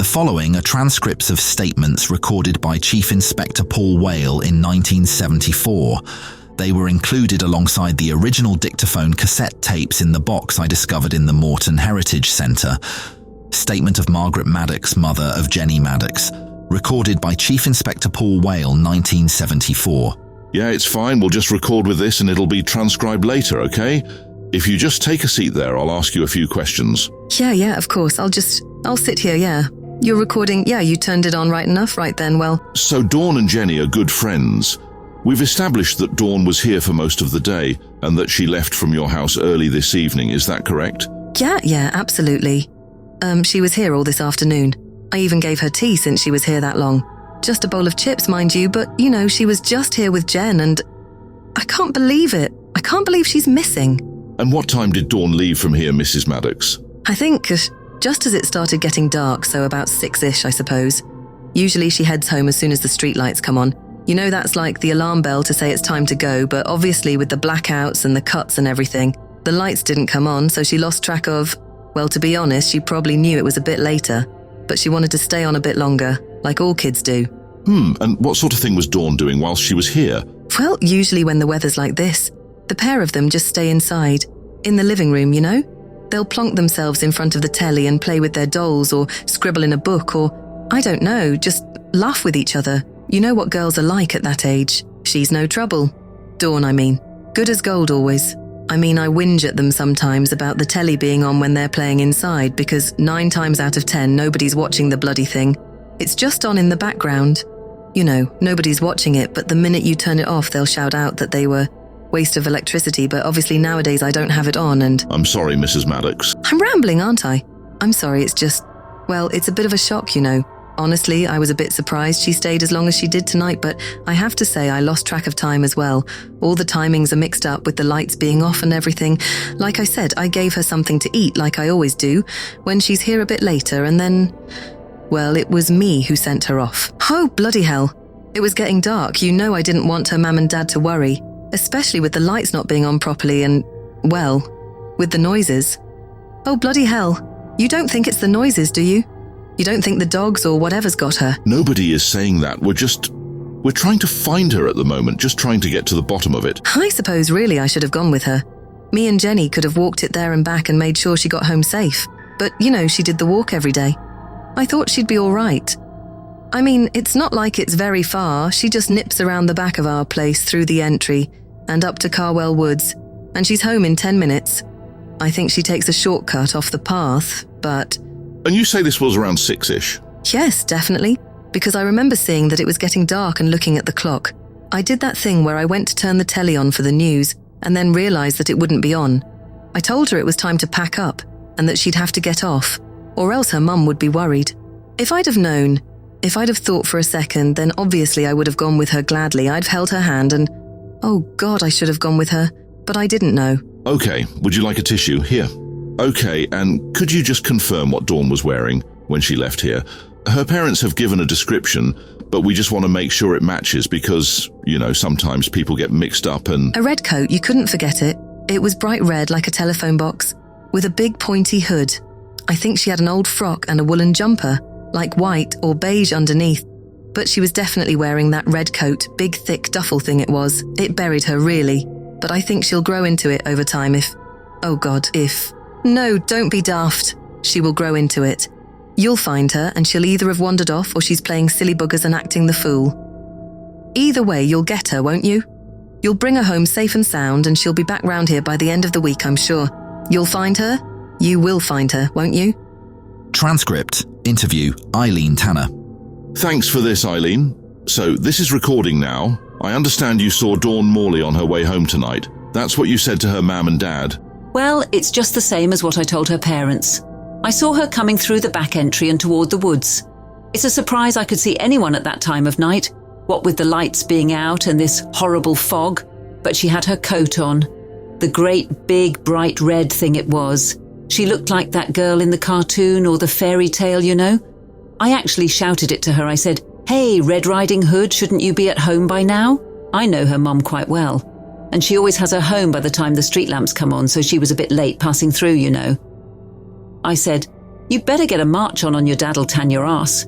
following are transcripts of statements recorded by Chief Inspector Paul Whale in 1974. They were included alongside the original dictaphone cassette tapes in the box I discovered in the Moorton Heritage Centre. Statement of Margaret Maddox, mother of Jenny Maddox, recorded by Chief Inspector Paul Whale, 1974. Yeah, it's fine. We'll just record with this and it'll be transcribed later, okay? If you just take a seat there, I'll ask you a few questions. Yeah, of course. I'll sit here, yeah. You're recording, yeah, you turned it on right enough, right then, well. So Dawn and Jenny are good friends. We've established that Dawn was here for most of the day and that she left from your house early this evening, is that correct? Yeah, absolutely. She was here all this afternoon. I even gave her tea since she was here that long. Just a bowl of chips, mind you, but, she was just here with Jen and I can't believe it. I can't believe she's missing. And what time did Dawn leave from here, Mrs. Maddox? I think just as it started getting dark, so about 6-ish, I suppose. Usually she heads home as soon as the streetlights come on. That's like the alarm bell to say it's time to go, but obviously with the blackouts and the cuts and everything, the lights didn't come on, so she lost track of, well, to be honest, she probably knew it was a bit later, but she wanted to stay on a bit longer, like all kids do. And what sort of thing was Dawn doing whilst she was here? Well, usually when the weather's like this, the pair of them just stay inside, in the living room, They'll plonk themselves in front of the telly and play with their dolls or scribble in a book or, I don't know, just laugh with each other. You know what girls are like at that age. She's no trouble. Dawn, I mean. Good as gold always. I whinge at them sometimes about the telly being on when they're playing inside because 9 times out of 10 nobody's watching the bloody thing. It's just on in the background. Nobody's watching it, but the minute you turn it off they'll shout out that they were waste of electricity, but obviously nowadays I don't have it on and... I'm sorry, Mrs. Maddox. I'm rambling, aren't I? I'm sorry, it's just... Well, it's a bit of a shock, Honestly, I was a bit surprised she stayed as long as she did tonight, but I have to say I lost track of time as well. All the timings are mixed up with the lights being off and everything. Like I said, I gave her something to eat like I always do when she's here a bit later and then... Well, it was me who sent her off. Oh, bloody hell. It was getting dark. I didn't want her mum and dad to worry, especially with the lights not being on properly and, well, with the noises. Oh, bloody hell. You don't think it's the noises, do you? You don't think the dogs or whatever's got her? Nobody is saying that. We're trying to find her at the moment, just trying to get to the bottom of it. I suppose really I should have gone with her. Me and Jenny could have walked it there and back and made sure she got home safe. But, she did the walk every day. I thought she'd be all right. It's not like it's very far. She just nips around the back of our place through the entry and up to Carswell Woods, and she's home in 10 minutes. I think she takes a shortcut off the path, but... And you say this was around 6-ish? Yes, definitely, because I remember seeing that it was getting dark and looking at the clock. I did that thing where I went to turn the telly on for the news and then realised that it wouldn't be on. I told her it was time to pack up and that she'd have to get off, or else her mum would be worried. If I'd have thought for a second, then obviously I would have gone with her gladly. I'd have held her hand and... Oh God, I should have gone with her, but I didn't know. Okay, would you like a tissue? Here. Okay, and could you just confirm what Dawn was wearing when she left here? Her parents have given a description, but we just want to make sure it matches because, sometimes people get mixed up and... A red coat, you couldn't forget it. It was bright red like a telephone box, with a big pointy hood. I think she had an old frock and a woolen jumper, like white or beige underneath. But she was definitely wearing that red coat, big thick duffel thing it was. It buried her, really. But I think she'll grow into it over time if... Oh God, if... No, don't be daft. She will grow into it. You'll find her and she'll either have wandered off or she's playing silly buggers and acting the fool. Either way, you'll get her, won't you? You'll bring her home safe and sound and she'll be back round here by the end of the week, I'm sure. You'll find her? You will find her, won't you? Transcript. Interview. Eileen Tanner. Thanks for this, Eileen. So, this is recording now. I understand you saw Dawn Morley on her way home tonight. That's what you said to her mum and dad. Well, it's just the same as what I told her parents. I saw her coming through the back entry and toward the woods. It's a surprise I could see anyone at that time of night, what with the lights being out and this horrible fog, but she had her coat on. The great big bright red thing it was. She looked like that girl in the cartoon or the fairy tale, I actually shouted it to her. I said, "Hey, Red Riding Hood, shouldn't you be at home by now?" I know her mum quite well. And she always has her home by the time the street lamps come on, so she was a bit late passing through, I said, "You better get a march on your dad'll tan your ass."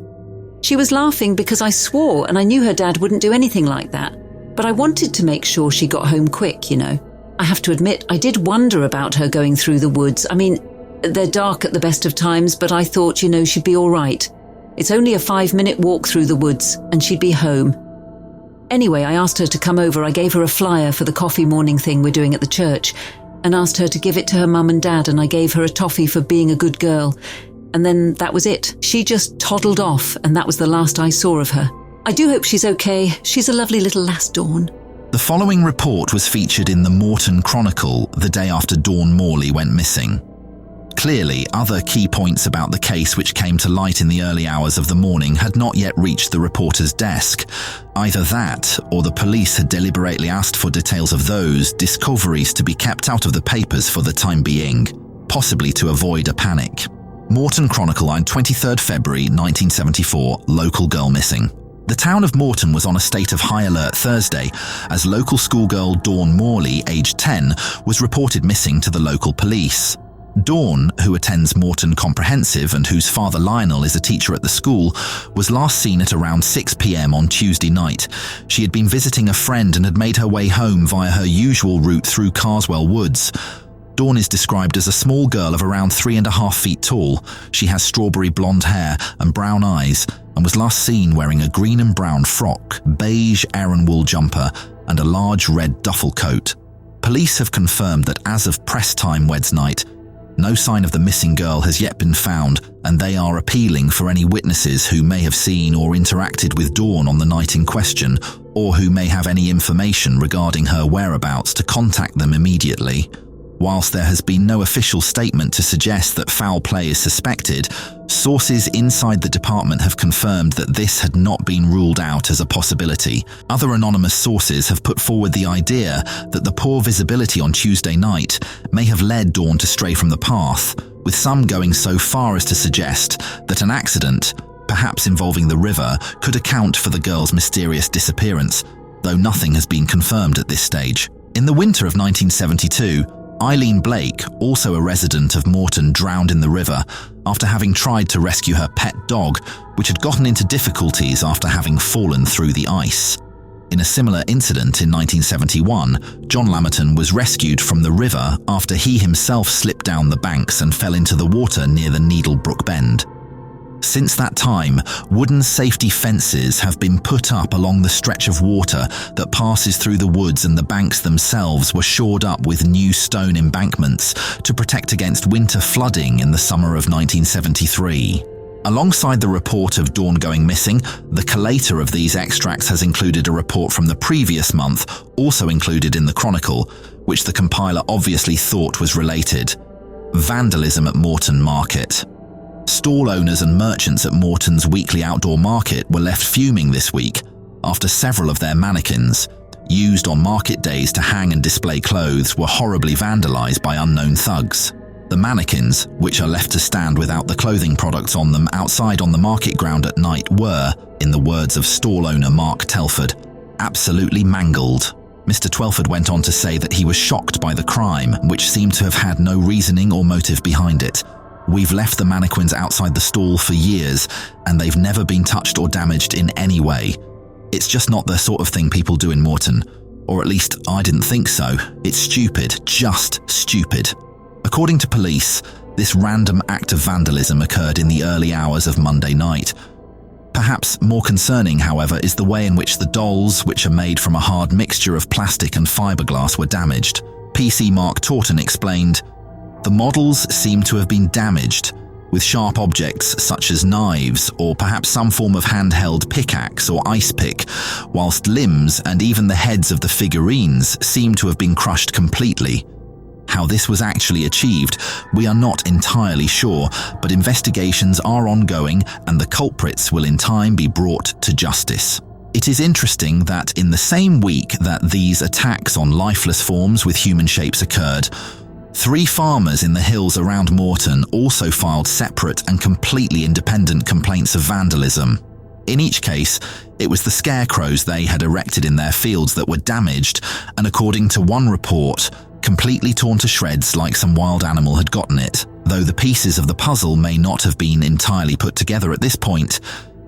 She was laughing because I swore and I knew her dad wouldn't do anything like that. But I wanted to make sure she got home quick, you know. I have to admit, I did wonder about her going through the woods. I mean, they're dark at the best of times, but I thought, you know, she'd be all right. It's only a 5-minute walk through the woods and she'd be home. Anyway, I asked her to come over. I gave her a flyer for the coffee morning thing we're doing at the church and asked her to give it to her mum and dad, and I gave her a toffee for being a good girl. And then that was it. She just toddled off and that was the last I saw of her. I do hope she's okay. She's a lovely little lass, Dawn. The following report was featured in the Moorton Chronicle the day after Dawn Morley went missing. Clearly, other key points about the case which came to light in the early hours of the morning had not yet reached the reporter's desk. Either that, or the police had deliberately asked for details of those discoveries to be kept out of the papers for the time being, possibly to avoid a panic. Moorton Chronicle on 23rd February 1974, local girl missing. The town of Moorton was on a state of high alert Thursday as local schoolgirl Dawn Morley, aged 10, was reported missing to the local police. Dawn, who attends Moorton Comprehensive and whose father Lionel is a teacher at the school, was last seen at around 6 p.m. on Tuesday night. She had been visiting a friend and had made her way home via her usual route through Carswell Woods. Dawn is described as a small girl of around 3.5 feet tall. She has strawberry blonde hair and brown eyes and was last seen wearing a green and brown frock, beige Aran wool jumper and a large red duffel coat. Police have confirmed that as of press time Wednesday night, no sign of the missing girl has yet been found, and they are appealing for any witnesses who may have seen or interacted with Dawn on the night in question, or who may have any information regarding her whereabouts to contact them immediately. Whilst there has been no official statement to suggest that foul play is suspected, sources inside the department have confirmed that this had not been ruled out as a possibility. Other anonymous sources have put forward the idea that the poor visibility on Tuesday night may have led Dawn to stray from the path, with some going so far as to suggest that an accident, perhaps involving the river, could account for the girl's mysterious disappearance, though nothing has been confirmed at this stage. In the winter of 1972, Eileen Blake, also a resident of Moorton, drowned in the river after having tried to rescue her pet dog, which had gotten into difficulties after having fallen through the ice. In a similar incident in 1971, John Lamerton was rescued from the river after he himself slipped down the banks and fell into the water near the Needlebrook Bend. Since that time, wooden safety fences have been put up along the stretch of water that passes through the woods, and the banks themselves were shored up with new stone embankments to protect against winter flooding in the summer of 1973. Alongside the report of Dawn going missing, the collator of these extracts has included a report from the previous month, also included in the Chronicle, which the compiler obviously thought was related. Vandalism at Moorton Market. Stall owners and merchants at Moorton's weekly outdoor market were left fuming this week after several of their mannequins, used on market days to hang and display clothes, were horribly vandalised by unknown thugs. The mannequins, which are left to stand without the clothing products on them outside on the market ground at night, were, in the words of stall owner Mark Telford, absolutely mangled. Mr. Twelford went on to say that he was shocked by the crime, which seemed to have had no reasoning or motive behind it. "We've left the mannequins outside the stall for years, and they've never been touched or damaged in any way. It's just not the sort of thing people do in Moorton. Or at least I didn't think so. It's stupid, just stupid." According to police, this random act of vandalism occurred in the early hours of Monday night. Perhaps more concerning, however, is the way in which the dolls, which are made from a hard mixture of plastic and fiberglass, were damaged. PC Mark Taunton explained, "The models seem to have been damaged, with sharp objects such as knives or perhaps some form of handheld pickaxe or ice pick, whilst limbs and even the heads of the figurines seem to have been crushed completely. How this was actually achieved, we are not entirely sure, but investigations are ongoing and the culprits will in time be brought to justice." It is interesting that in the same week that these attacks on lifeless forms with human shapes occurred, 3 farmers in the hills around Moorton also filed separate and completely independent complaints of vandalism. In each case, it was the scarecrows they had erected in their fields that were damaged, and according to one report, completely torn to shreds like some wild animal had gotten it. Though the pieces of the puzzle may not have been entirely put together at this point,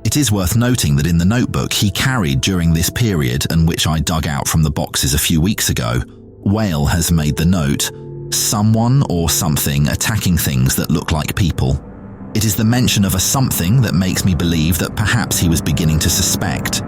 it is worth noting that in the notebook he carried during this period, and which I dug out from the boxes a few weeks ago, Whale has made the note, "Someone or something attacking things that look like people." It is the mention of a something that makes me believe that perhaps he was beginning to suspect